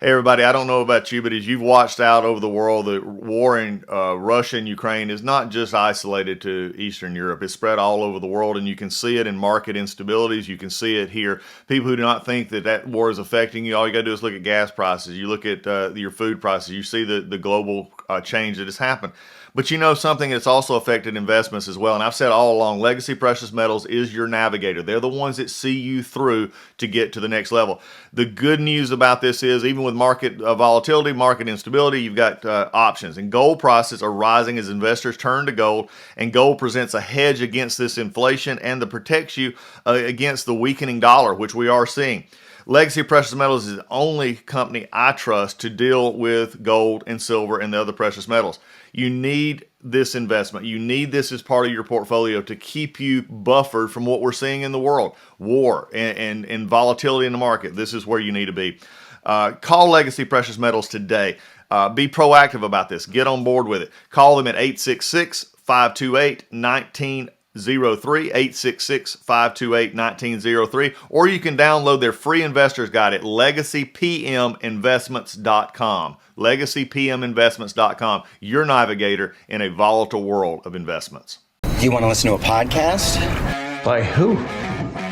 Hey everybody, I don't know about you, but as you've watched out over the world, the war in Russia and Ukraine is not just isolated to Eastern Europe. It's spread all over the world, and you can see it in market instabilities. You can see it here. People who do not think that that war is affecting you, all you got to do is look at gas prices. You look at your food prices. You see the global change that has happened. But you know something that's also affected investments as well. And I've said all along, legacy precious metals is your navigator. They're the ones that see you through to get to the next level. The good news about this is even with market volatility, market instability, you've got options. And gold prices are rising as investors turn to gold. And gold presents a hedge against this inflation and that protects you against the weakening dollar, which we are seeing. Legacy Precious Metals is the only company I trust to deal with gold and silver and the other precious metals. You need this investment. You need this as part of your portfolio to keep you buffered from what we're seeing in the world, war and volatility in the market. This is where you need to be. Call Legacy Precious Metals today. Be proactive about this. Get on board with it. Call them at 866-528-1903, 866-528-1903, or you can download their free investor's guide at legacypminvestments.com. legacypminvestments.com, your navigator in a volatile world of investments. Do you want to listen to a podcast? By who?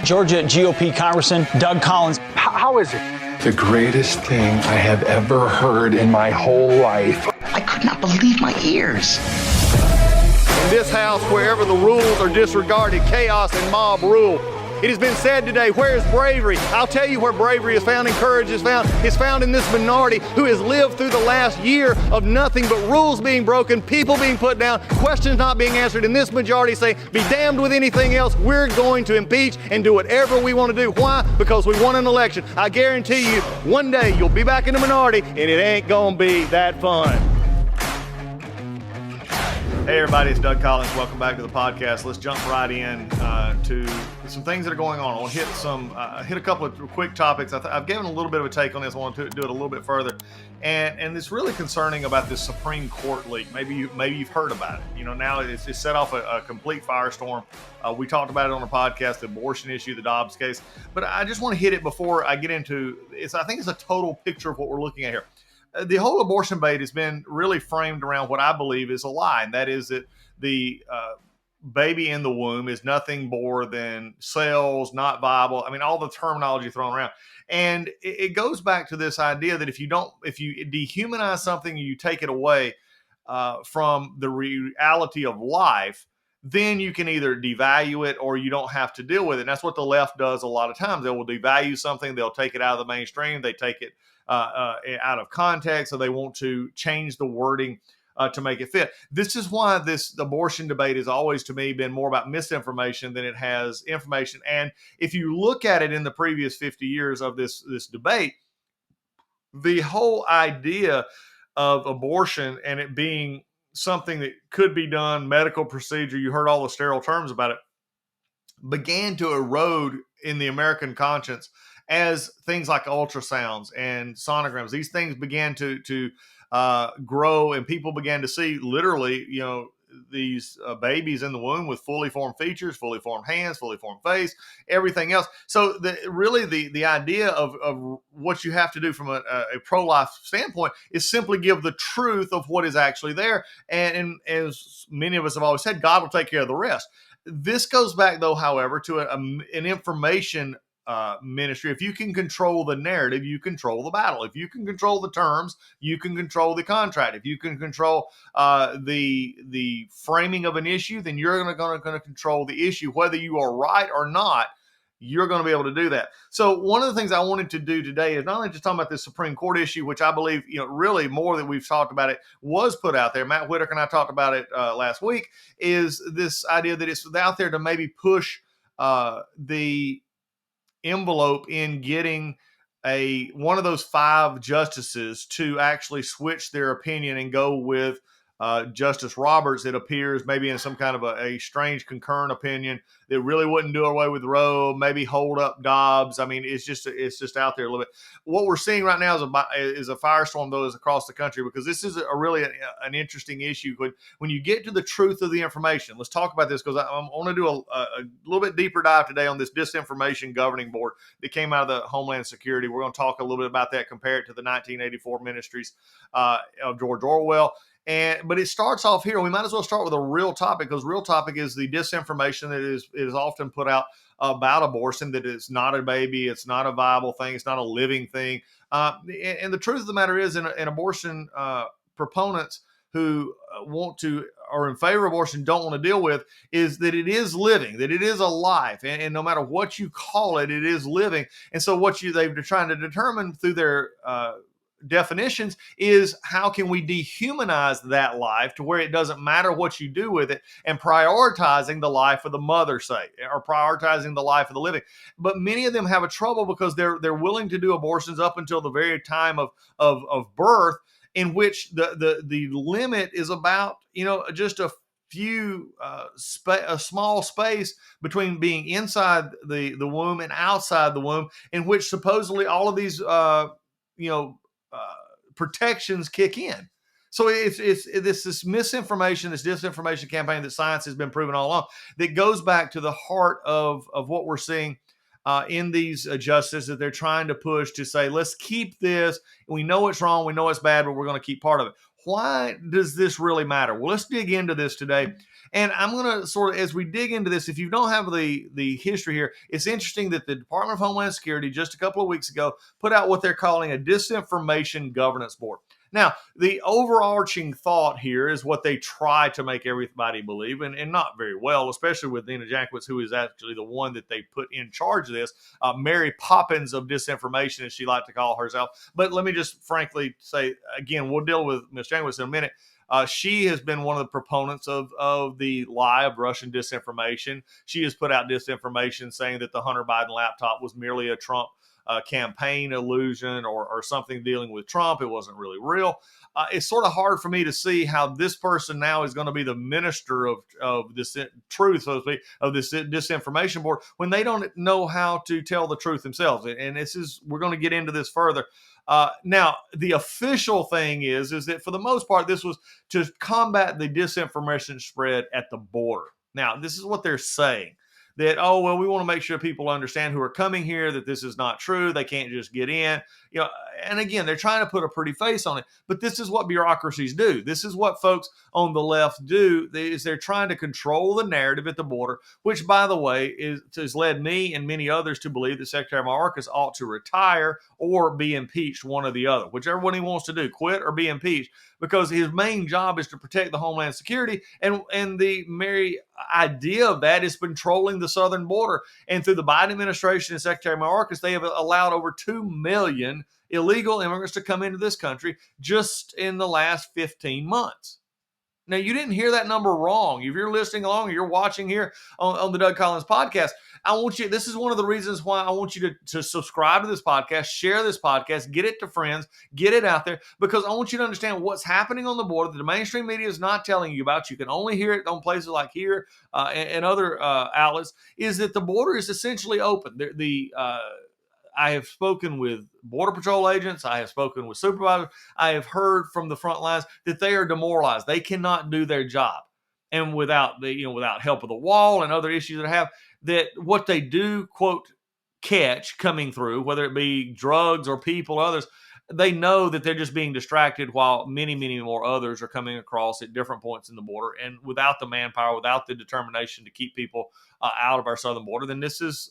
Georgia GOP Congressman Doug Collins. How is it? The greatest thing I have ever heard in my whole life. I could not believe my ears. In this house, wherever the rules are disregarded, chaos and mob rule. It has been said today, where is bravery? I'll tell you where bravery is found and courage is found. It's found in this minority who has lived through the last year of nothing but rules being broken, people being put down, questions not being answered, and this majority say, be damned with anything else. We're going to impeach and do whatever we want to do. Why? Because we won an election. I guarantee you, one day you'll be back in the minority and it ain't gonna be that fun. Hey everybody, it's Doug Collins. Welcome back to the podcast. Let's jump right in to some things that are going on. I want to hit a couple of quick topics. I've given a little bit of a take on this. I want to do it a little bit further, and it's really concerning about this Supreme Court leak. Maybe you've heard about it. You know, now it's set off a complete firestorm. We talked about it on the podcast, the abortion issue, the Dobbs case, but I just want to hit it before I get into it. I think it's a total picture of what we're looking at here. The whole abortion debate has been really framed around what I believe is a lie, and that is that the baby in the womb is nothing more than cells, not viable. I mean, all the terminology thrown around. And it goes back to this idea that if you dehumanize something, you take it away from the reality of life, then you can either devalue it or you don't have to deal with it. And that's what the left does a lot of times. They will devalue something. They'll take it out of the mainstream. They take it out of context, so they want to change the wording to make it fit. This is why this abortion debate has always, to me, been more about misinformation than it has information. And if you look at it in the previous 50 years of this debate, the whole idea of abortion and it being something that could be done, medical procedure, you heard all the sterile terms about it, began to erode in the American conscience as things like ultrasounds and sonograms, these things began to grow, and people began to see literally, you know, these babies in the womb with fully formed features, fully formed hands, fully formed face, everything else. So the idea of what you have to do from a pro-life standpoint is simply give the truth of what is actually there. And as many of us have always said, God will take care of the rest. This goes back, though, however, to an information ministry. If you can control the narrative, you control the battle. If you can control the terms, you can control the contract. If you can control the framing of an issue, then you're going to control the issue, whether you are right or not. You're going to be able to do that. So one of the things I wanted to do today is not only just talk about this Supreme Court issue, which I believe, you know, really more than we've talked about it was put out there. Matt Whitaker and I talked about it last week, is this idea that it's out there to maybe push the envelope in getting one of those 5 justices to actually switch their opinion and go with Justice Roberts, it appears, maybe in some kind of a strange concurrent opinion that really wouldn't do away with Roe, maybe hold up Dobbs. I mean, it's just out there a little bit. What we're seeing right now is a firestorm, though, is across the country, because this is an interesting issue. When you get to the truth of the information, let's talk about this, because I want to do a little bit deeper dive today on this Disinformation Governing Board that came out of the Homeland Security. We're going to talk a little bit about that, compare it to the 1984 ministries of George Orwell. But it starts off here. We might as well start with a real topic, because real topic is the disinformation that is often put out about abortion, that it's not a baby, it's not a viable thing, it's not a living thing. And the truth of the matter is, in abortion proponents who want to, or in favor of abortion, don't want to deal with, is that it is living, that it is a life, and no matter what you call it, it is living. And so what they've been trying to determine through their definitions is, how can we dehumanize that life to where it doesn't matter what you do with it, and prioritizing the life of the mother, say, or prioritizing the life of the living. But many of them have a trouble because they're willing to do abortions up until the very time of birth, in which the limit is about, just a few a small space between being inside the womb and outside the womb, in which supposedly all of these protections kick in. So it's this misinformation, this disinformation campaign that science has been proven all along, that goes back to the heart of what we're seeing in these justices, that they're trying to push to say, let's keep this. We know it's wrong, we know it's bad, but we're going to keep part of it. Why does this really matter? Well, let's dig into this today. And I'm going to sort of, as we dig into this, if you don't have the history here, it's interesting that the Department of Homeland Security just a couple of weeks ago put out what they're calling a Disinformation Governance Board. Now, the overarching thought here is what they try to make everybody believe, and not very well, especially with Nina Jankowicz, who is actually the one that they put in charge of this, Mary Poppins of disinformation, as she liked to call herself. But let me just frankly say, again, we'll deal with Ms. Jankowicz in a minute. She has been one of the proponents of the lie of Russian disinformation. She has put out disinformation saying that the Hunter Biden laptop was merely a Trump campaign illusion, or something dealing with Trump. It wasn't really real. It's sort of hard for me to see how this person now is going to be the minister of this truth, so to speak, of this disinformation board, when they don't know how to tell the truth themselves. And we're going to get into this further. Now, the official thing is that for the most part, this was to combat the disinformation spread at the border. Now, this is what they're saying. That, oh, well, we want to make sure people understand who are coming here that this is not true. They can't just get in. And again, they're trying to put a pretty face on it. But this is what bureaucracies do. This is what folks on the left do, is they're trying to control the narrative at the border, which, by the way, has led me and many others to believe that Secretary Mayorkas ought to retire or be impeached, one or the other, whichever one he wants to do, quit or be impeached, because his main job is to protect the Homeland Security. And the very idea of that is controlling the southern border. And through the Biden administration and Secretary Mayorkas, they have allowed over 2 million illegal immigrants to come into this country just in the last 15 months. Now, you didn't hear that number wrong. If you're listening along or you're watching here on the Doug Collins podcast, this is one of the reasons why I want you to subscribe to this podcast, share this podcast, get it to friends, get it out there, because I want you to understand what's happening on the border that the mainstream media is not telling you about. You can only hear it on places like here and other outlets, is that the border is essentially open. I have spoken with Border Patrol agents. I have spoken with supervisors. I have heard from the front lines that they are demoralized. They cannot do their job. And without help of the wall and other issues that have, that what they do, quote, catch coming through, whether it be drugs or people, others, they know that they're just being distracted, while many, many more others are coming across at different points in the border. And without the manpower, without the determination to keep people out of our southern border, then this is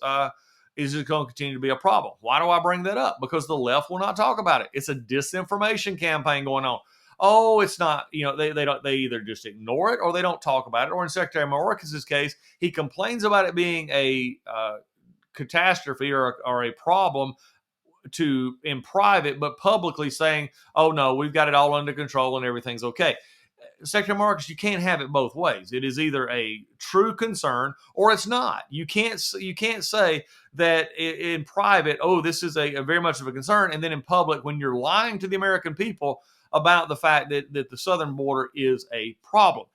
it going to continue to be a problem. Why do I bring that up? Because the left will not talk about it. It's a disinformation campaign going on. Oh, it's not, they either just ignore it or they don't talk about it. Or in Secretary Mayorkas' case, he complains about it being a catastrophe or a problem in private, but publicly saying, oh no, we've got it all under control and everything's okay. Secretary Marcus, you can't have it both ways. It is either a true concern or it's not. You can't say that in private, oh, this is a very much of a concern, and then in public, when you're lying to the American people about the fact that the southern border is a problem.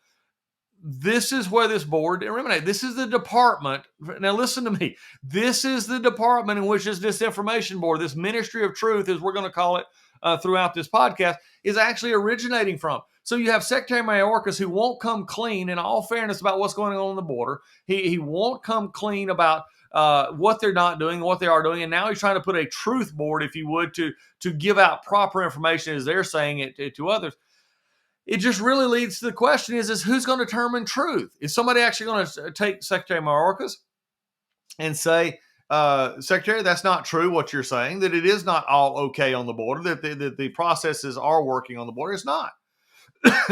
This is where this board emanates. This is the department. Now, listen to me. This is the department in which this Disinformation Board, this Ministry of Truth, as we're going to call it throughout this podcast, is actually originating from. So you have Secretary Mayorkas, who won't come clean, in all fairness, about what's going on the border. He won't come clean about what they're not doing, what they are doing, and now he's trying to put a truth board, if you would, to give out proper information as they're saying it to others. It just really leads to the question is who's going to determine truth? Is somebody actually going to take Secretary Mayorkas and say, Secretary, that's not true what you're saying, that it is not all okay on the border, that the processes are working on the border? It's not.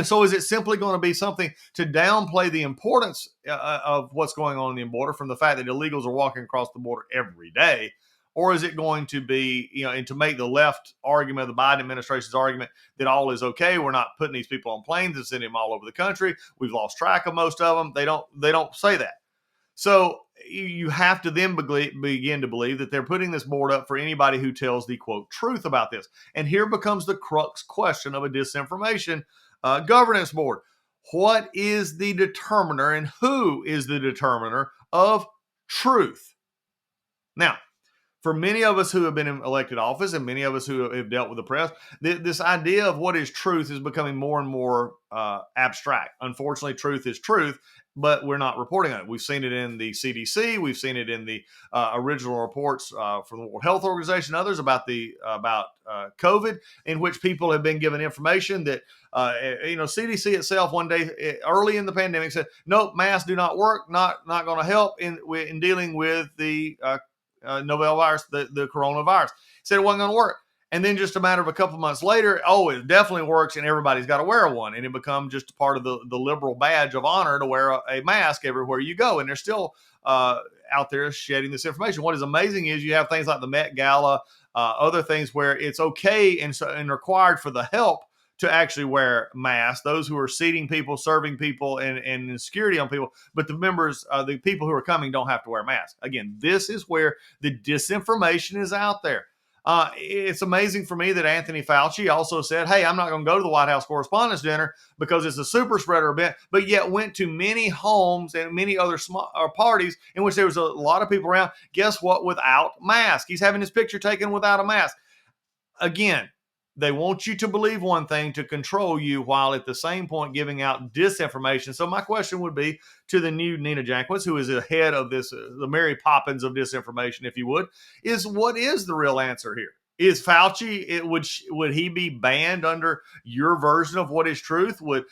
So is it simply going to be something to downplay the importance of what's going on in the border from the fact that illegals are walking across the border every day? Or is it going to be, and to make the left argument, the Biden administration's argument, that all is okay? We're not putting these people on planes and sending them all over the country. We've lost track of most of them. They don't say that. So you have to then begin to believe that they're putting this board up for anybody who tells the, quote, truth about this. And here becomes the crux question of a Disinformation Governance Board. What is the determiner and who is the determiner of truth? Now, for many of us who have been in elected office and many of us who have dealt with the press, this idea of what is truth is becoming more and more abstract. Unfortunately, truth is truth, but we're not reporting on it. We've seen it in the CDC. We've seen it in the original reports from the World Health Organization and others about COVID, in which people have been given information that, CDC itself one day early in the pandemic said, nope, masks do not work, not going to help in dealing with the novel virus, the coronavirus. Said it wasn't going to work. And then just a matter of a couple of months later, it definitely works and everybody's got to wear one. And it becomes just part of the liberal badge of honor to wear a mask everywhere you go. And they're still out there shedding this information. What is amazing is you have things like the Met Gala, other things where it's okay and required for the help to actually wear masks, those who are seating people, serving people, and security on people. But the people who are coming don't have to wear masks. Again, this is where the disinformation is out there. It's amazing for me that Anthony Fauci also said, hey, I'm not going to go to the White House Correspondents' Dinner because it's a super spreader event, but yet went to many homes and many other parties in which there was a lot of people around. Guess what? Without masks. He's having his picture taken without a mask. Again, they want you to believe one thing to control you while at the same point giving out disinformation. So my question would be to the new Nina Jankowicz, who is the head of this, the Mary Poppins of disinformation, if you would, is what is the real answer here? Is Fauci, would he be banned under your version of what is truth? Would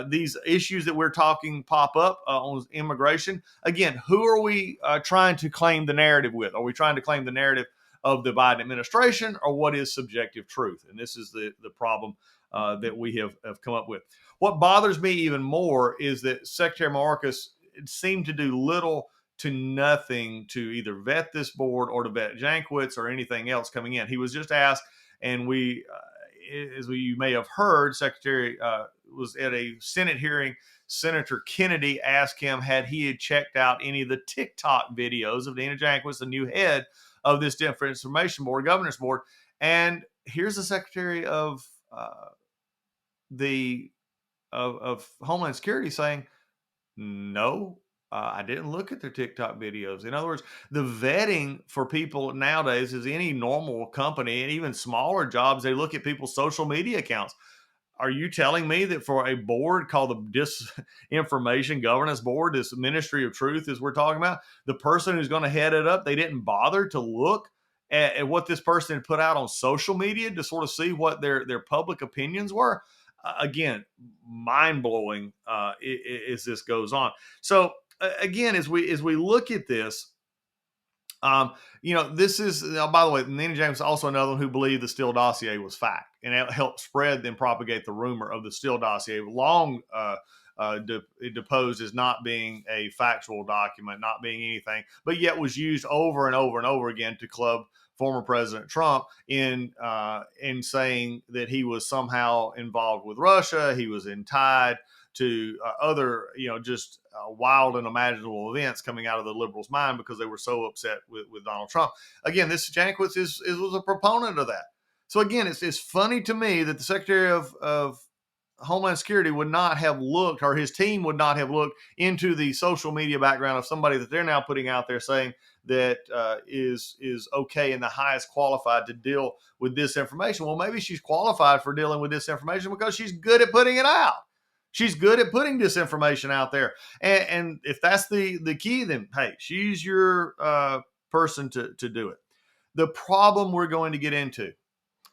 these issues that we're talking pop up on immigration? Again, who are we trying to claim the narrative with? Are we trying to claim the narrative of the Biden administration, or what is subjective truth? And this is the problem that we have come up with. What bothers me even more is that Secretary Mayorkas seemed to do little to nothing to either vet this board or to vet Jankowicz or anything else coming in. He was just asked, and you may have heard, Secretary was at a Senate hearing. Senator Kennedy asked him had he checked out any of the TikTok videos of Nina Jankowicz, the new head of this Disinformation Board, Governance Board. And here's the Secretary of Homeland Security saying, no, I didn't look at their TikTok videos. In other words, the vetting for people nowadays is any normal company, and even smaller jobs, they look at people's social media accounts. Are you telling me that for a board called the Disinformation Governance Board, this Ministry of Truth, as we're talking about, the person who's going to head it up, they didn't bother to look at what this person had put out on social media to sort of see what their public opinions were? Again, mind-blowing as this goes on. So again, as we look at this, this is, by the way, Nina Jankowicz is also another one who believed the Steele dossier was fact, and it helped spread and propagate the rumor of the Steele dossier, long deposed as not being a factual document, not being anything, but yet was used over and over and over again to club former President Trump in saying that he was somehow involved with Russia. He was tied to other, just wild and imaginable events coming out of the liberals' mind because they were so upset with Donald Trump. Again, this Jankowicz was a proponent of that. So again, it's funny to me that the Secretary of Homeland Security would not have looked, or his team would not have looked into the social media background of somebody that they're now putting out there saying that is okay and the highest qualified to deal with disinformation. Well, maybe she's qualified for dealing with disinformation because she's good at putting it out. She's good at putting disinformation out there. And if that's the key, then, hey, she's your person to do it. The problem we're going to get into,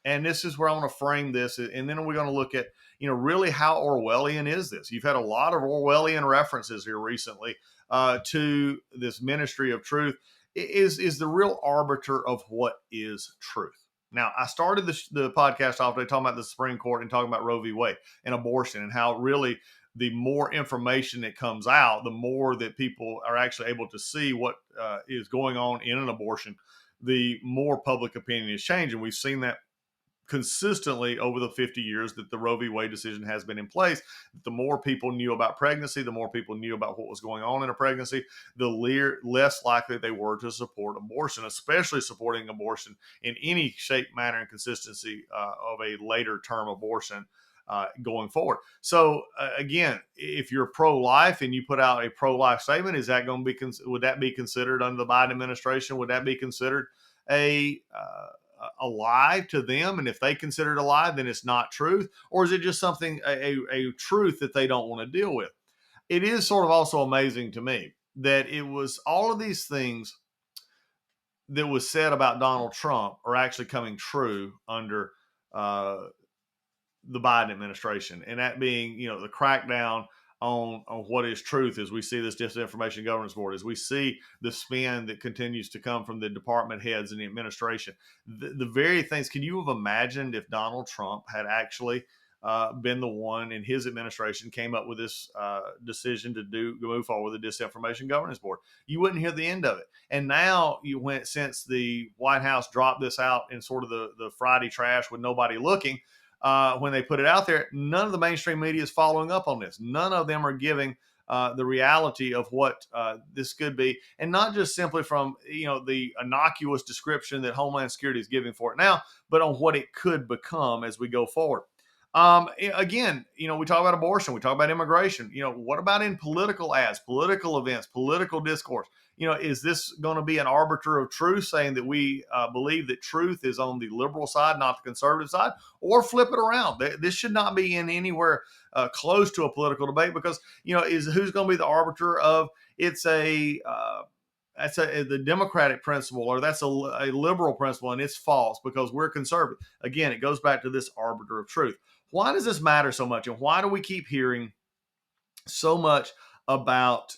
and this is where I want to frame this, and then we're going to look at, really how Orwellian is this? You've had a lot of Orwellian references here recently to this ministry of truth. Is the real arbiter of what is truth. Now, I started the podcast off today talking about the Supreme Court and talking about Roe v. Wade and abortion, and how really the more information that comes out, the more that people are actually able to see what is going on in an abortion, the more public opinion is changing. We've seen that consistently over the 50 years that the Roe v. Wade decision has been in place. The more people knew about pregnancy, the more people knew about what was going on in a pregnancy, the less likely they were to support abortion, especially supporting abortion in any shape, manner, and consistency of a later term abortion going forward. So again, if you're pro-life and you put out a pro-life statement, is that going to be would that be considered under the Biden administration? Would that be considered a lie to them? And if they consider it a lie, then it's not truth? Or is it just something, a truth that they don't want to deal with? It is sort of also amazing to me that it was all of these things that was said about Donald Trump are actually coming true under the Biden administration. And that being, the crackdown on what is truth, as we see this Disinformation Governance Board, as we see the spin that continues to come from the department heads and the administration. The very things, can you have imagined if Donald Trump had actually been the one in his administration came up with this decision to move forward with the Disinformation Governance Board? You wouldn't hear the end of it. And now since the White House dropped this out in sort of the Friday trash with nobody looking, when they put it out there, none of the mainstream media is following up on this. None of them are giving the reality of what this could be, and not just simply from the innocuous description that Homeland Security is giving for it now, but on what it could become as we go forward. Again, we talk about abortion, we talk about immigration. What about in political ads, political events, political discourse? Is this going to be an arbiter of truth, saying that we believe that truth is on the liberal side, not the conservative side, or flip it around? This should not be in anywhere close to a political debate, because, who's going to be the arbiter of that's the Democratic principle, or that's a liberal principle, and it's false because we're conservative. Again, it goes back to this arbiter of truth. Why does this matter so much? And why do we keep hearing so much about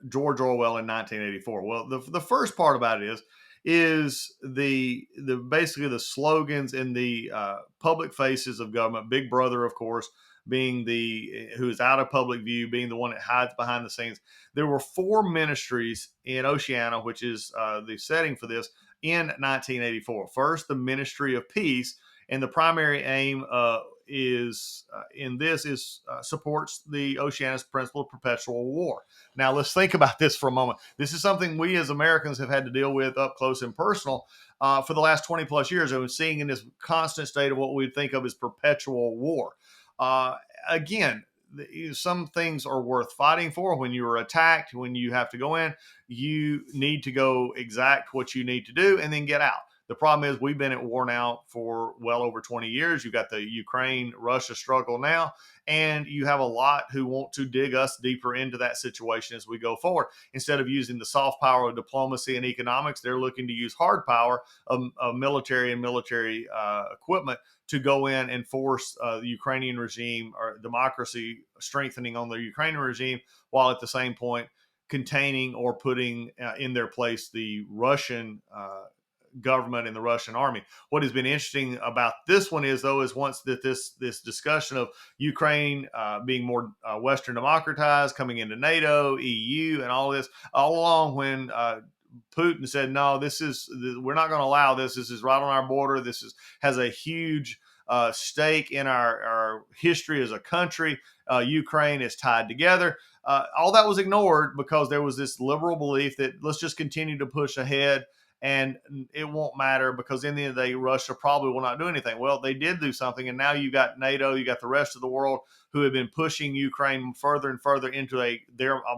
George Orwell in 1984? Well, the first part about it is the basically the slogans in the public faces of government. Big Brother, of course, being who is out of public view, being the one that hides behind the scenes. There were 4 ministries in Oceania, which is the setting for this, in 1984. First, the Ministry of Peace, and the primary aim supports the Oceania's principle of perpetual war. Now, let's think about this for a moment. This is something we as Americans have had to deal with up close and personal for the last 20 plus years. And we're seeing in this constant state of what we think of as perpetual war. Again, some things are worth fighting for. When you are attacked, when you have to go in, you need to go exact what you need to do and then get out. The problem is we've been at war now for well over 20 years. You've got the Ukraine-Russia struggle now, and you have a lot who want to dig us deeper into that situation as we go forward. Instead of using the soft power of diplomacy and economics, they're looking to use hard power of military and military equipment to go in and force the Ukrainian regime or democracy strengthening on the Ukrainian regime, while at the same point containing or putting in their place the Russian government and the Russian army. What has been interesting about this one is once that this discussion of Ukraine being more Western democratized, coming into NATO, EU, and all this, all along when Putin said, no, we're not going to allow this. This is right on our border. Has a huge stake in our history as a country. Ukraine is tied together. All that was ignored because there was this liberal belief that let's just continue to push ahead and it won't matter because in the end of the day, Russia probably will not do anything. Well, they did do something, and now you got NATO, you got the rest of the world who have been pushing Ukraine further and further into a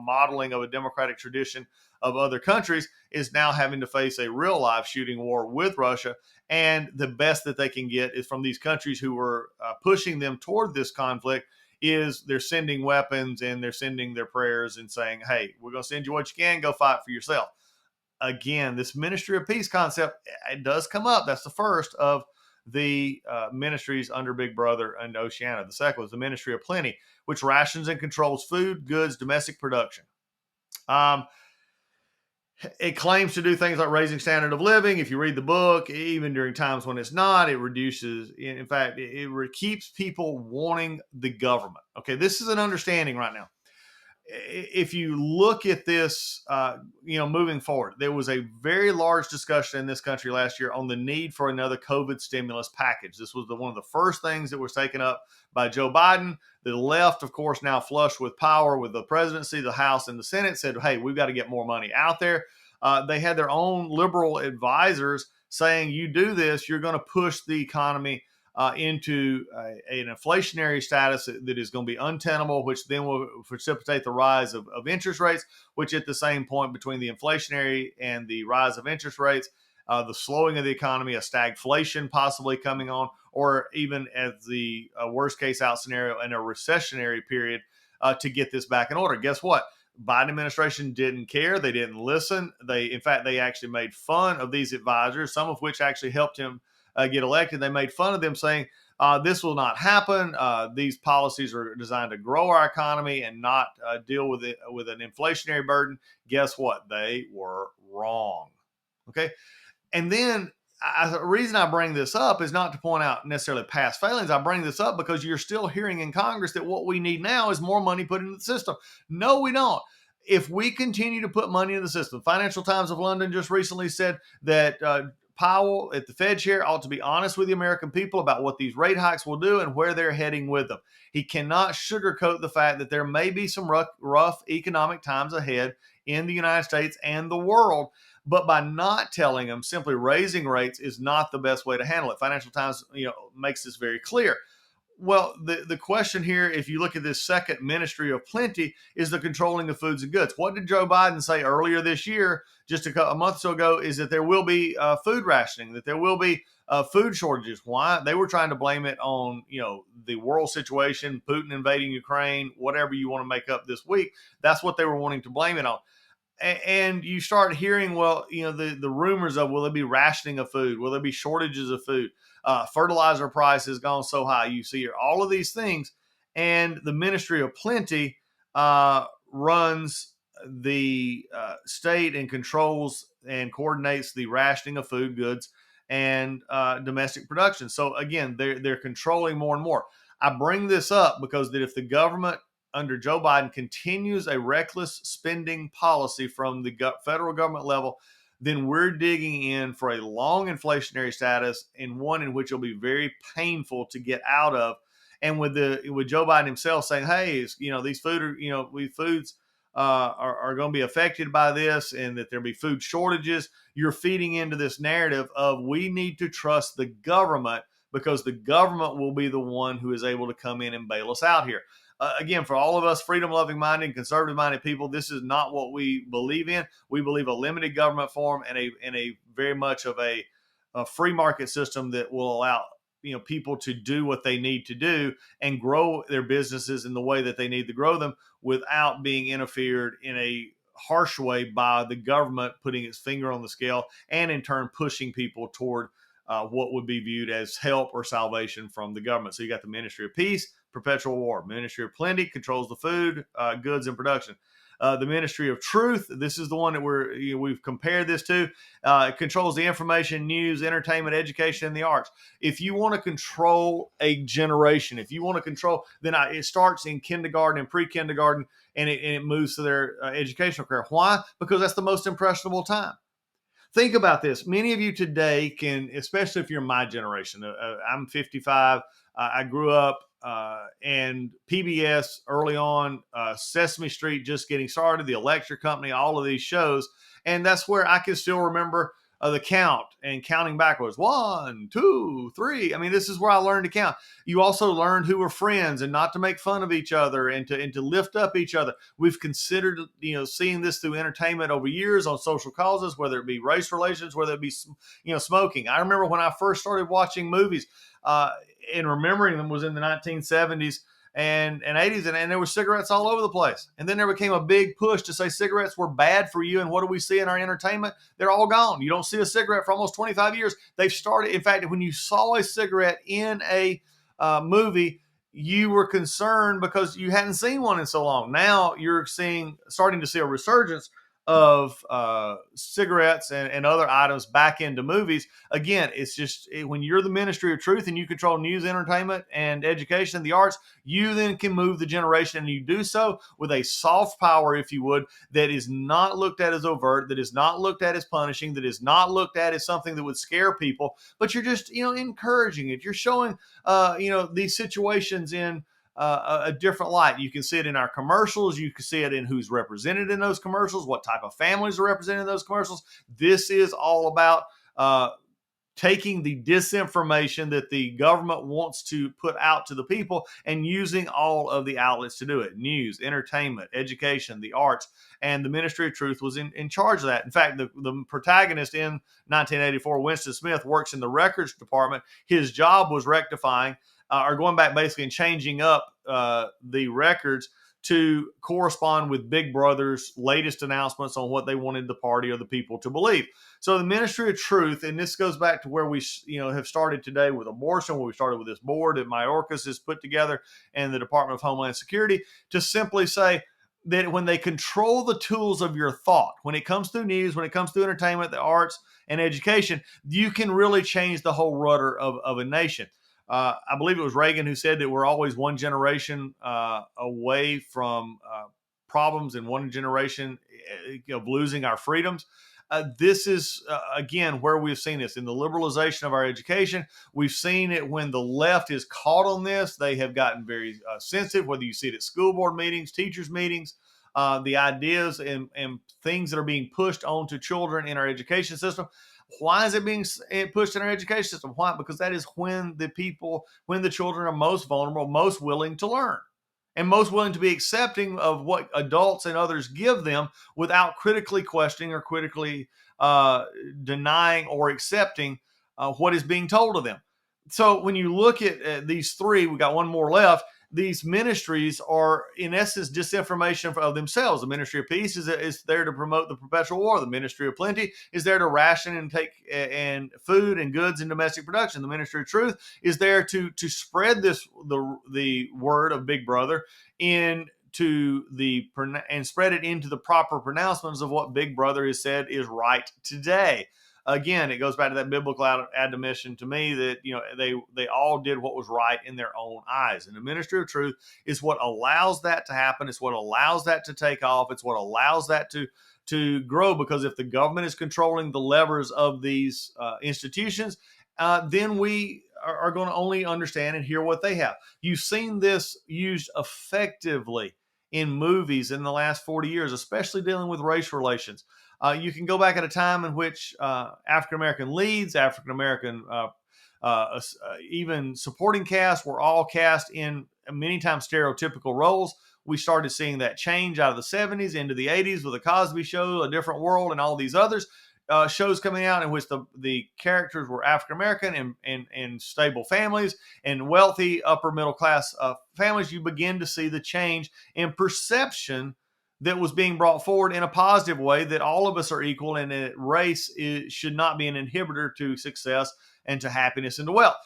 modeling of a democratic tradition of other countries, is now having to face a real life shooting war with Russia. And the best that they can get is from these countries who were pushing them toward this conflict is they're sending weapons and they're sending their prayers and saying, hey, we're going to send you what you can, go fight for yourself. Again, this ministry of peace concept, it does come up. That's the first of the ministries under Big Brother and Oceania. The second was the ministry of plenty, which rations and controls food, goods, domestic production. It claims to do things like raising standard of living. If you read the book, even during times when it's not, it reduces. In fact, it keeps people wanting the government. Okay, this is an understanding right now. If you look at this, moving forward, there was a very large discussion in this country last year on the need for another COVID stimulus package. This was one of the first things that was taken up by Joe Biden. The left, of course, now flush with power with the presidency, the House, and the Senate said, hey, we've got to get more money out there. They had their own liberal advisors saying, you do this, you're going to push the economy into an inflationary status that is going to be untenable, which then will precipitate the rise of interest rates, which at the same point between the inflationary and the rise of interest rates, the slowing of the economy, a stagflation possibly coming on, or even as the worst case out scenario in a recessionary period to get this back in order. Guess what? Biden administration didn't care. They didn't listen. In fact, they actually made fun of these advisors, some of which actually helped him get elected. They made fun of them saying, this will not happen. These policies are designed to grow our economy and not deal with it with an inflationary burden. Guess what? They were wrong. Okay. And then the reason I bring this up is not to point out necessarily past failings. I bring this up because you're still hearing in Congress that what we need now is more money put into the system. No, we don't. If we continue to put money in the system, Financial Times of London just recently said that Powell at the Fed chair ought to be honest with the American people about what these rate hikes will do and where they're heading with them. He cannot sugarcoat the fact that there may be some rough economic times ahead in the United States and the world, but by not telling them, simply raising rates is not the best way to handle it. Financial Times, makes this very clear. Well, the question here, if you look at this second ministry of plenty, is the controlling of foods and goods. What did Joe Biden say earlier this year, just a month or so ago, is that there will be food rationing, that there will be food shortages. Why? They were trying to blame it on, the world situation, Putin invading Ukraine, whatever you want to make up this week. That's what they were wanting to blame it on. And you start hearing, the rumors of, will there be rationing of food? Will there be shortages of food? Fertilizer price has gone so high. You see all of these things. And the Ministry of Plenty runs the state and controls and coordinates the rationing of food, goods, and domestic production. So again, they're controlling more and more. I bring this up because that if the government under Joe Biden continues a reckless spending policy from the federal government level, then we're digging in for a long inflationary status and one in which it'll be very painful to get out of. And with Joe Biden himself saying, hey, these foods are going to be affected by this and that there'll be food shortages, you're feeding into this narrative of we need to trust the government because the government will be the one who is able to come in and bail us out here. Again, for all of us freedom-loving minded, conservative-minded people, this is not what we believe in. We believe a limited government form and a very much of a free market system that will allow people to do what they need to do and grow their businesses in the way that they need to grow them without being interfered in a harsh way by the government putting its finger on the scale and in turn pushing people toward what would be viewed as help or salvation from the government. So you got the Ministry of Peace, Perpetual War. Ministry of Plenty controls the food, goods, and production. The Ministry of Truth, this is the one that we've compared this to. It controls the information, news, entertainment, education, and the arts. If you want to control a generation, if you want to control, then it starts in kindergarten and pre-kindergarten, and it moves to their educational career. Why? Because that's the most impressionable time. Think about this. Many of you today can, especially if you're my generation, I'm 55. I grew up and PBS early on, Sesame Street just getting started, The Electric Company, all of these shows. And that's where I can still remember the count and counting backwards. 1, 2, 3. I mean, this is where I learned to count. You also learned who were friends and not to make fun of each other and to lift up each other. We've considered, seeing this through entertainment over years on social causes, whether it be race relations, whether it be, smoking. I remember when I first started watching movies and remembering them was in the 1970s and 80s, and there were cigarettes all over the place. And then there became a big push to say cigarettes were bad for you. And what do we see in our entertainment? They're all gone. You don't see a cigarette for almost 25 years. They've started. In fact, when you saw a cigarette in a movie, you were concerned because you hadn't seen one in so long. Now you're starting to see a resurgence of cigarettes and other items back into movies. Again, it's just when you're the Ministry of Truth and you control news, entertainment, and education, the arts, you then can move the generation, and you do so with a soft power, if you would, that is not looked at as overt, that is not looked at as punishing, that is not looked at as something that would scare people, but you're just, encouraging it. You're showing, these situations in a different light. You can see it in our commercials. You can see it in who's represented in those commercials, what type of families are represented in those commercials. This is all about taking the disinformation that the government wants to put out to the people and using all of the outlets to do it. News, entertainment, education, the arts, and the Ministry of Truth was in charge of that. In fact, the protagonist in 1984, Winston Smith, works in the records department. His job was rectifying are going back basically and changing up the records to correspond with Big Brother's latest announcements on what they wanted the party or the people to believe. So the Ministry of Truth, and this goes back to where we have started today with abortion, where we started with this board that Mayorkas has put together and the Department of Homeland Security, to simply say that when they control the tools of your thought, when it comes through news, when it comes through entertainment, the arts, and education, you can really change the whole rudder of a nation. I believe it was Reagan who said that we're always one generation away from problems and one generation of losing our freedoms. This is, again, where we've seen this in the liberalization of our education. We've seen it when the left is caught on this. They have gotten very sensitive, whether you see it at school board meetings, teachers' meetings, the ideas and things that are being pushed onto children in our education system. Why is it being pushed in our education system? Why? Because that is when the children are most vulnerable, most willing to learn, and most willing to be accepting of what adults and others give them without critically questioning or critically denying or accepting what is being told of them. So when you look at these three, we got one more left. These ministries are, in essence, disinformation of themselves. The Ministry of Peace is there to promote the Perpetual War. The Ministry of Plenty is there to ration and take and food and goods and domestic production. The Ministry of Truth is there to spread the word of Big Brother and spread it into the proper pronouncements of what Big Brother has said is right today. Again, it goes back to that biblical admonition to me that they all did what was right in their own eyes. And the Ministry of Truth is what allows that to happen. It's what allows that to take off. It's what allows that to grow. Because if the government is controlling the levers of these institutions, then we are going to only understand and hear what they have. You've seen this used effectively in movies in the last 40 years, especially dealing with race relations. You can go back at a time in which African-American leads, African-American even supporting cast were all cast in many times stereotypical roles. We started seeing that change out of the 70s into the 80s with The Cosby Show, A Different World, and all these others shows coming out in which the characters were African-American and stable families and wealthy upper middle class families. You begin to see the change in perception that was being brought forward in a positive way, that all of us are equal and that race should not be an inhibitor to success and to happiness and to wealth.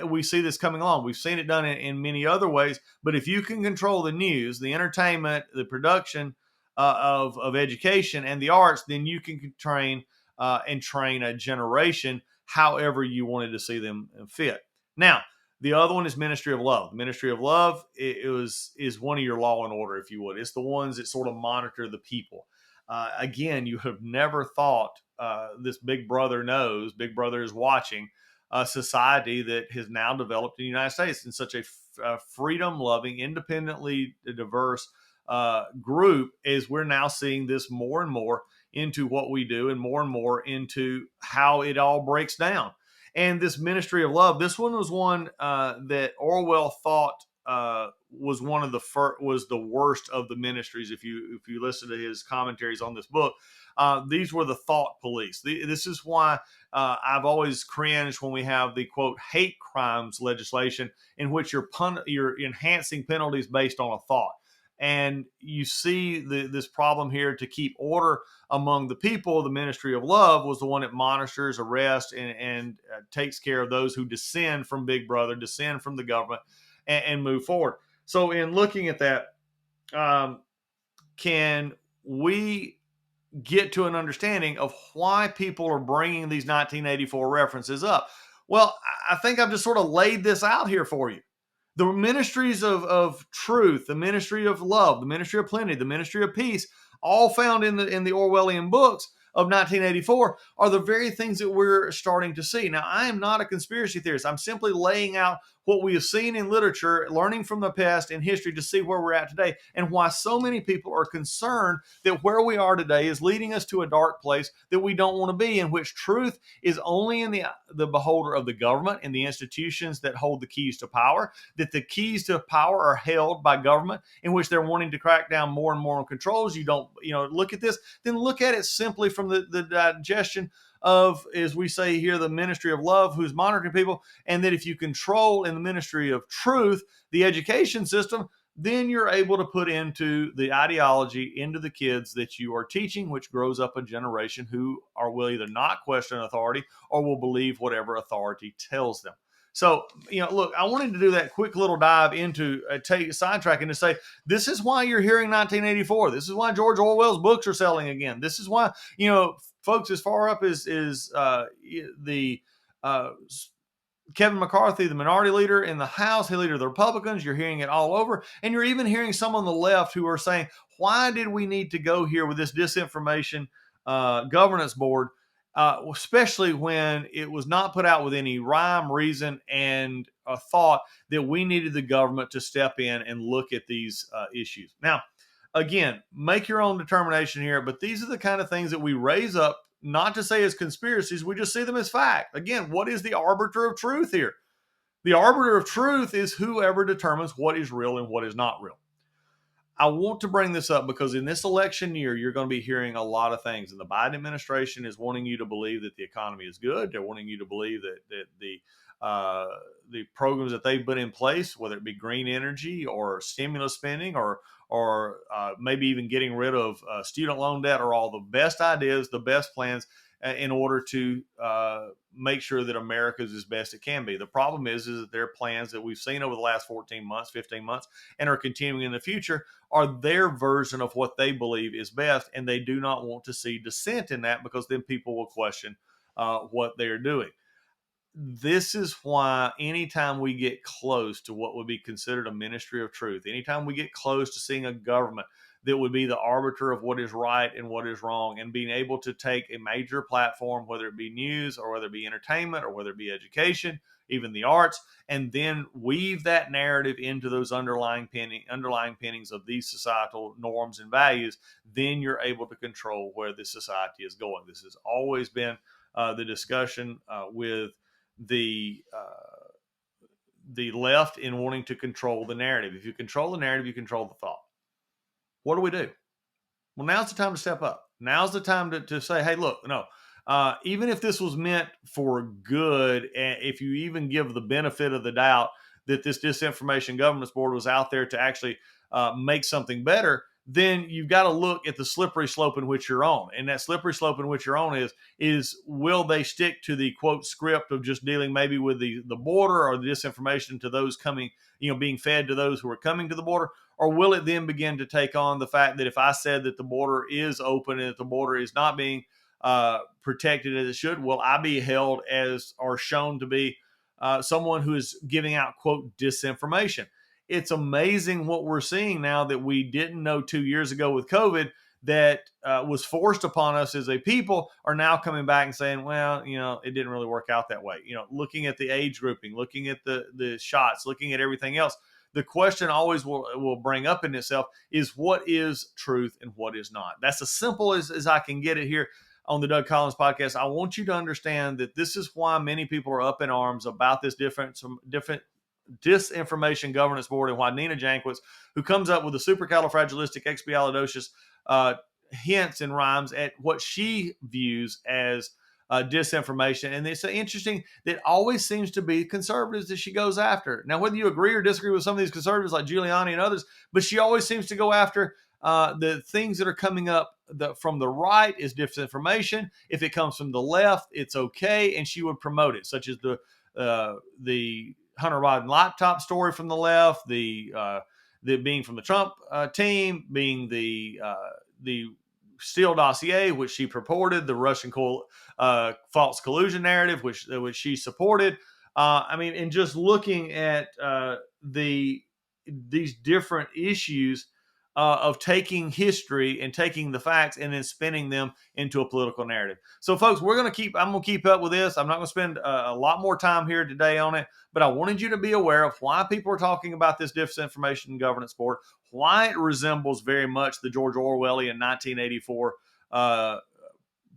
We see this coming along. We've seen it done in many other ways, but if you can control the news, the entertainment, the production, of education and the arts, then you can train and train a generation however you wanted to see them fit. Now, the other one is Ministry of Love. The Ministry of Love is one of your law and order, if you would. It's the ones that sort of monitor the people. Again, you have never thought this Big Brother knows, Big Brother is watching a society that has now developed in the United States in such a freedom-loving, independently diverse group, as we're now seeing this more and more into what we do and more into how it all breaks down. And this Ministry of Love, this one was one that Orwell thought was one of was the worst of the ministries. If you listen to his commentaries on this book, these were the thought police. This is why I've always cringed when we have the quote hate crimes legislation in which you're enhancing penalties based on a thought. And you see this problem here to keep order among the people. The Ministry of Love was the one that monitors, arrests, and takes care of those who descend from Big Brother, descend from the government, and move forward. So in looking at that, can we get to an understanding of why people are bringing these 1984 references up? Well, I think I've just sort of laid this out here for you. The ministries of truth, the ministry of love, the ministry of plenty, the ministry of peace, all found in the Orwellian books of 1984 are the very things that we're starting to see. Now, I am not a conspiracy theorist. I'm simply laying out what we have seen in literature, learning from the past and history to see where we're at today, and why so many people are concerned that where we are today is leading us to a dark place that we don't want to be, in which truth is only in the beholder of the government and the institutions that hold the keys to power, that the keys to power are held by government, in which they're wanting to crack down more and more on controls. You don't, look at this, then look at it simply from the digestion of, as we say here, the Ministry of Love, who's monitoring people, and that if you control in the Ministry of Truth the education system, then you're able to put into the ideology into the kids that you are teaching, which grows up a generation who will either not question authority or will believe whatever authority tells them. So, look, I wanted to do that quick little dive into sidetracking to say, this is why you're hearing 1984. This is why George Orwell's books are selling again. This is why, folks as far up as the Kevin McCarthy, the minority leader in the House, the leader of the Republicans, you're hearing it all over. And you're even hearing some on the left who are saying, why did we need to go here with this Disinformation Governance Board? Especially when it was not put out with any rhyme, reason, and a thought that we needed the government to step in and look at these issues. Now, again, make your own determination here, but these are the kind of things that we raise up, not to say as conspiracies, we just see them as fact. Again, what is the arbiter of truth here? The arbiter of truth is whoever determines what is real and what is not real. I want to bring this up because in this election year, you're going to be hearing a lot of things. And the Biden administration is wanting you to believe that the economy is good. They're wanting you to believe that the programs that they've put in place, whether it be green energy or stimulus spending or maybe even getting rid of student loan debt, are all the best ideas, the best plans in order to make sure that America is as best it can be. The problem is that their plans that we've seen over the last 14 months, 15 months, and are continuing in the future are their version of what they believe is best, and they do not want to see dissent in that, because then people will question what they're doing. This is why anytime we get close to what would be considered a ministry of truth, anytime we get close to seeing a government that would be the arbiter of what is right and what is wrong, and being able to take a major platform, whether it be news or whether it be entertainment or whether it be education, even the arts, and then weave that narrative into those underlying pinnings of these societal norms and values, then you're able to control where the society is going. This has always been the discussion with the left in wanting to control the narrative. If you control the narrative, you control the thought. What do we do? Well, now's the time to step up. Now's the time to say, hey, look, no, even if this was meant for good, if you even give the benefit of the doubt that this Disinformation Governance Board was out there to actually make something better, then you've got to look at the slippery slope in which you're on. And that slippery slope in which you're on is will they stick to the quote script of just dealing maybe with the border or the disinformation to those coming, being fed to those who are coming to the border? Or will it then begin to take on the fact that if I said that the border is open and that the border is not being protected as it should, will I be held as or shown to be someone who is giving out, quote, disinformation? It's amazing what we're seeing now that we didn't know 2 years ago with COVID that was forced upon us as a people are now coming back and saying, well, it didn't really work out that way. Looking at the age grouping, looking at the shots, looking at everything else, the question always will bring up in itself is what is truth and what is not. That's as simple as I can get it here on the Doug Collins podcast. I want you to understand that this is why many people are up in arms about this different Disinformation Governance Board, and why Nina Jankowicz, who comes up with the supercalifragilisticexpialidocious hints and rhymes at what she views as disinformation. And it's interesting that always seems to be conservatives that she goes after. Now, whether you agree or disagree with some of these conservatives like Giuliani and others, but she always seems to go after the things that are coming up from the right is disinformation. If it comes from the left, it's okay, and she would promote it, such as the Hunter Biden laptop story from the left, the being from the Trump team, being the Steele dossier, which she purported, the Russian false collusion narrative, which she supported. And just looking at these different issues of taking history and taking the facts and then spinning them into a political narrative. So, folks, I'm going to keep up with this. I'm not going to spend a lot more time here today on it, but I wanted you to be aware of why people are talking about this Disinformation Governance Board, why it resembles very much the George Orwellian 1984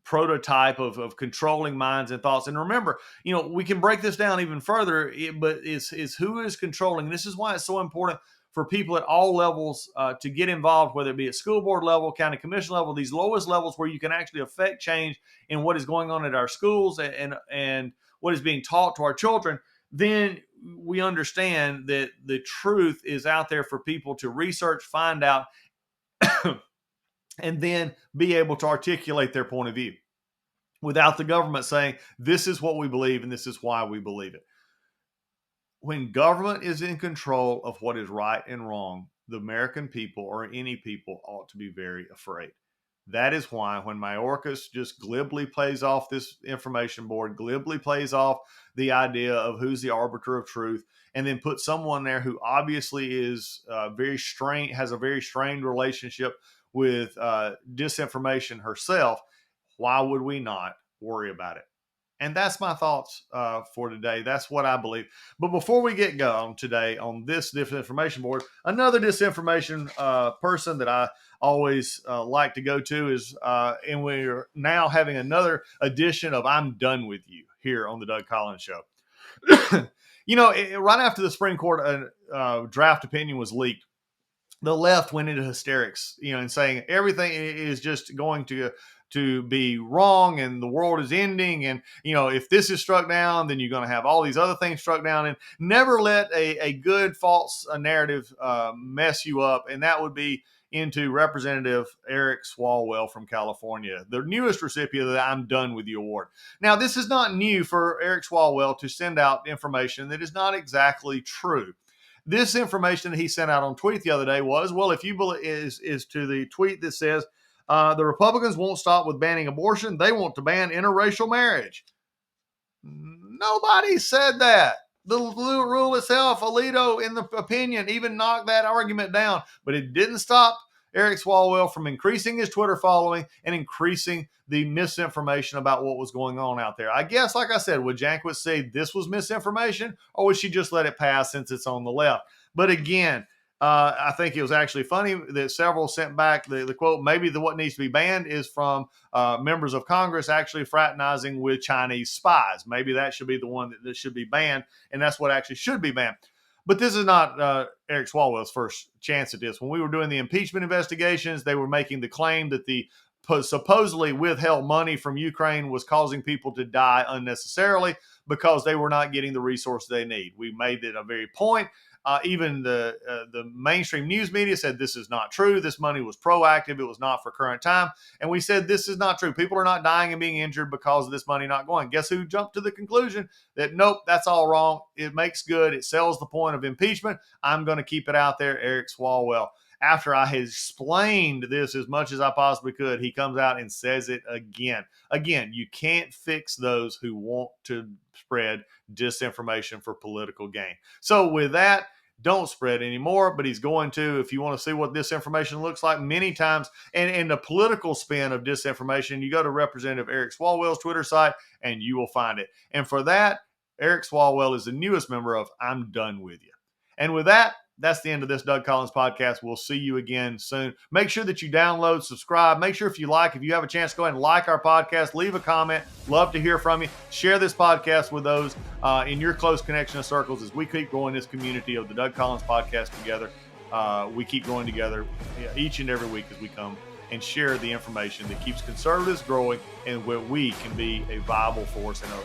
prototype of controlling minds and thoughts. And remember, we can break this down even further, but is who is controlling. This is why it's so important for people at all levels to get involved, whether it be at school board level, county commission level, these lowest levels where you can actually affect change in what is going on at our schools and what is being taught to our children. Then we understand that the truth is out there for people to research, find out, and then be able to articulate their point of view without the government saying, this is what we believe and this is why we believe it. When government is in control of what is right and wrong, the American people or any people ought to be very afraid. That is why when Mayorkas just glibly plays off this information board, glibly plays off the idea of who's the arbiter of truth, and then put someone there who obviously is has a very strained relationship with disinformation herself, why would we not worry about it? And that's my thoughts for today. That's what I believe. But before we get going today on this Disinformation Board, another disinformation person that I always like to go to is, and we're now having another edition of I'm Done With You here on the Doug Collins Show. Right after the Supreme Court draft opinion was leaked, the left went into hysterics, and saying everything is just going to be wrong and the world is ending. And, if this is struck down, then you're going to have all these other things struck down, and never let a good false narrative mess you up. And that would be into Representative Eric Swalwell from California, the newest recipient of the I'm Done With You award. Now, this is not new for Eric Swalwell to send out information that is not exactly true. This information that he sent out on tweet the other day was, well, if you believe is to the tweet that says, the Republicans won't stop with banning abortion. They want to ban interracial marriage. Nobody said that. The rule itself, Alito, in the opinion, even knocked that argument down. But it didn't stop Eric Swalwell from increasing his Twitter following and increasing the misinformation about what was going on out there. I guess, like I said, would Jankowicz say this was misinformation, or would she just let it pass since it's on the left? But again, I think it was actually funny that several sent back the quote, maybe what needs to be banned is from members of Congress actually fraternizing with Chinese spies. Maybe that should be the one that should be banned, and that's what actually should be banned. But this is not Eric Swalwell's first chance at this. When we were doing the impeachment investigations, they were making the claim that the supposedly withheld money from Ukraine was causing people to die unnecessarily because they were not getting the resources they need. We made it a very point Even the mainstream news media said this is not true. This money was proactive. It was not for current time. And we said this is not true. People are not dying and being injured because of this money not going. Guess who jumped to the conclusion that, nope, that's all wrong. It makes good. It sells the point of impeachment. I'm going to keep it out there. Eric Swalwell. After I had explained this as much as I possibly could, he comes out and says it again. Again, you can't fix those who want to spread disinformation for political gain. So with that, don't spread anymore, but he's going to. If you want to see what disinformation looks like many times, and the political spin of disinformation, you go to Representative Eric Swalwell's Twitter site and you will find it. And for that, Eric Swalwell is the newest member of I'm Done With You. And with that, that's the end of this Doug Collins podcast. We'll see you again soon. Make sure that you download, subscribe. Make sure if you have a chance, go ahead and like our podcast. Leave a comment. Love to hear from you. Share this podcast with those in your close connection of circles as we keep growing this community of the Doug Collins podcast together. We keep growing together each and every week as we come and share the information that keeps conservatives growing and where we can be a viable force and a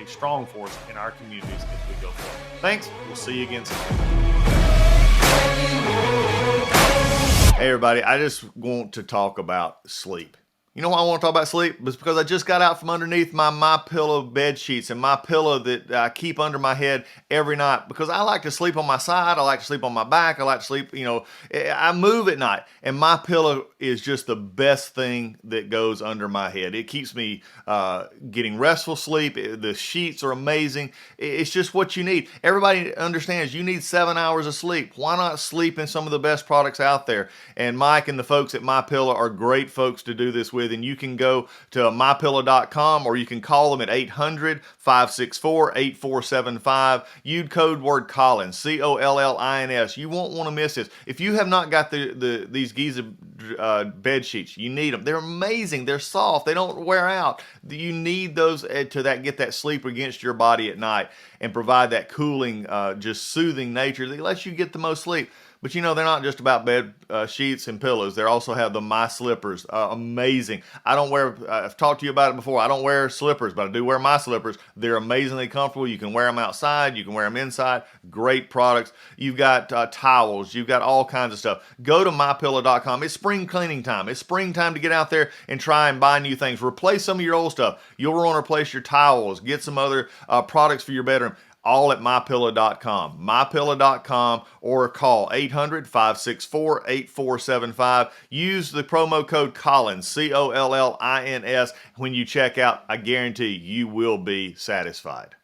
strong force in our communities as we go forward. Thanks. We'll see you again soon. Hey everybody, I just want to talk about sleep. You know why I want to talk about sleep? It's because I just got out from underneath my MyPillow bed sheets and my pillow that I keep under my head every night because I like to sleep on my side. I like to sleep on my back. I like to sleep, I move at night. And MyPillow is just the best thing that goes under my head. It keeps me getting restful sleep. The sheets are amazing. It's just what you need. Everybody understands you need 7 hours of sleep. Why not sleep in some of the best products out there? And Mike and the folks at MyPillow are great folks to do this with. And you can go to mypillow.com or you can call them at 800-564-8475. Use code word Collins, Collins. You won't want to miss this. If you have not got these Giza bed sheets, you need them. They're amazing. They're soft. They don't wear out. You need those to get that sleep against your body at night and provide that cooling, just soothing nature that lets you get the most sleep. But they're not just about bed sheets and pillows. They also have the My Slippers. Amazing. I've talked to you about it before. I don't wear slippers, but I do wear My Slippers. They're amazingly comfortable. You can wear them outside. You can wear them inside. Great products. You've got towels. You've got all kinds of stuff. Go to mypillow.com. It's spring cleaning time. It's springtime to get out there and try and buy new things. Replace some of your old stuff. You'll want to replace your towels. Get some other products for your bedroom. All at mypillow.com. mypillow.com or call 800-564-8475. Use the promo code Collins, Collins, when you check out. I guarantee you will be satisfied.